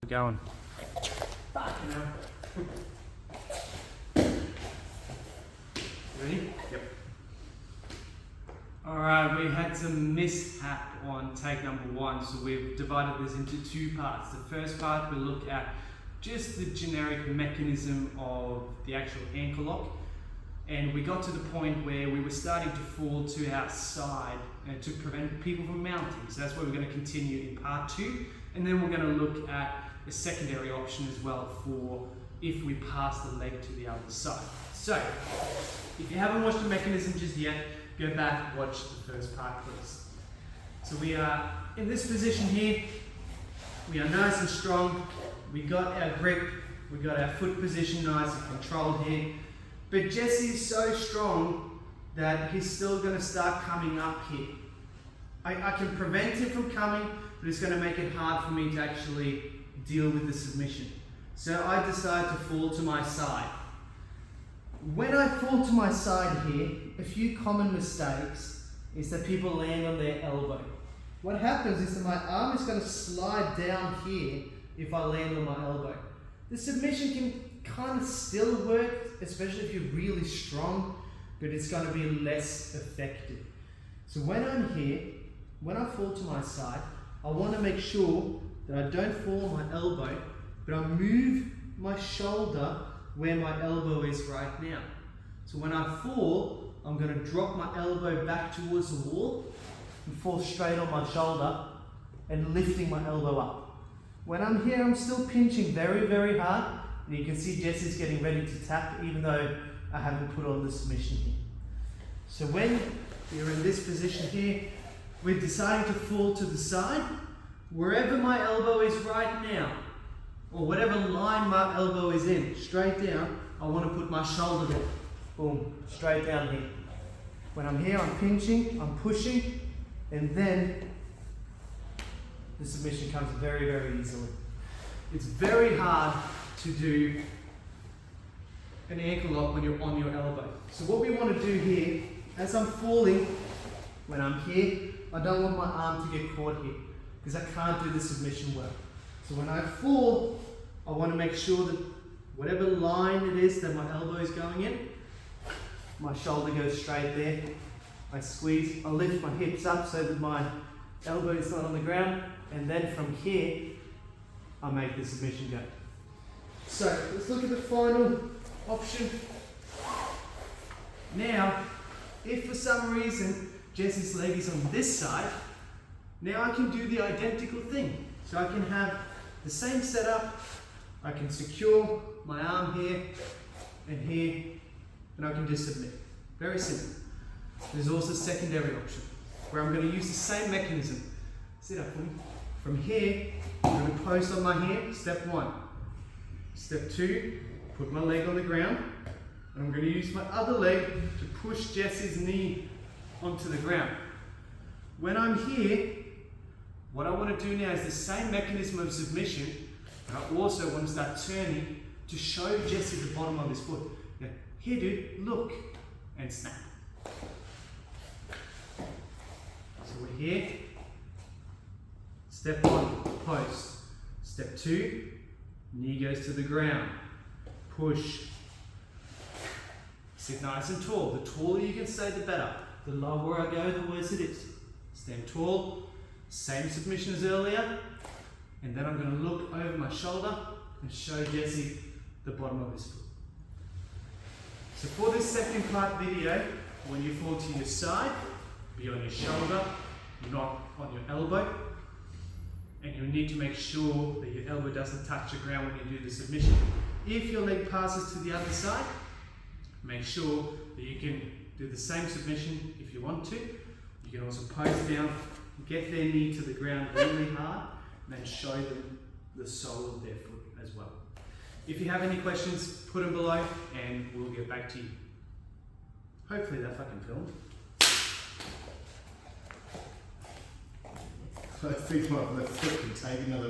We're going. Ready? Yep. Alright, we had some mishap on take number one, so we've divided this into two parts. The first part we'll look at just the generic mechanism of the actual ankle lock, and we got to the point where we were starting to fall to our side to prevent people from mounting. So that's where we're going to continue in part two, and then we're going to look at a secondary option as well for if we pass the leg to the other side. So, if you haven't watched the mechanism just yet, go back and watch the first part, please. So we are in this position here. We are nice and strong. We got our grip. We got our foot position nice and controlled here. But Jesse is so strong that he's still going to start coming up here. I can prevent him from coming, but it's going to make it hard for me to actually deal with the submission. So I decide to fall to my side. When I fall to my side here, a few common mistakes is that people land on their elbow. What happens is that my arm is going to slide down here if I land on my elbow. The submission can kind of still work, especially if you're really strong, but it's going to be less effective. So when I'm here, when I fall to my side, I want to make sure that I don't fall on my elbow, but I move my shoulder where my elbow is right now. So when I fall, I'm going to drop my elbow back towards the wall and fall straight on my shoulder and lifting my elbow up. When I'm here, I'm still pinching very, very hard, and you can see Jesse's getting ready to tap even though I haven't put on the submission here. So when you're in this position here, we're deciding to fall to the side. Wherever my elbow is right now, or whatever line my elbow is in, straight down, I want to put my shoulder there. Boom, straight down here. When I'm here, I'm pinching, I'm pushing, and then the submission comes very, very easily. It's very hard to do an ankle lock when you're on your elbow. So what we want to do here, as I'm falling, when I'm here, I don't want my arm to get caught here, because I can't do the submission well. So when I fall, I want to make sure that whatever line it is that my elbow is going in, my shoulder goes straight there. I squeeze, I lift my hips up so that my elbow is not on the ground, and then from here, I make the submission go. So let's look at the final option. Now, if for some reason Jesse's leg is on this side, now I can do the identical thing. So I can have the same setup. I can secure my arm here and here, and I can just submit. Very simple. There's also a secondary option where I'm going to use the same mechanism. Sit up for me. From here, I'm going to post on my hand, step one. Step two, put my leg on the ground, and I'm going to use my other leg to push Jesse's knee onto the ground. When I'm here, what I want to do now is the same mechanism of submission, but I also want to start turning to show Jesse the bottom of his foot. Now, here dude, look, and snap. So we're here. Step one, post. Step two, knee goes to the ground. Push. Sit nice and tall. The taller you can stay, the better. The lower I go, the worse it is. Stand tall. Same submission as earlier, and then I'm going to look over my shoulder and show Jesse the bottom of his foot. So for this second part video, when you fall to your side, be on your shoulder, not on your elbow, and you'll need to make sure that your elbow doesn't touch the ground when you do the submission. If your leg passes to the other side, make sure that you can do the same submission if you want to. You can also post down, get their knee to the ground really hard, and then show them the sole of their foot as well. If you have any questions, put them below and we'll get back to you. Hopefully that fucking filmed. I think my foot can take another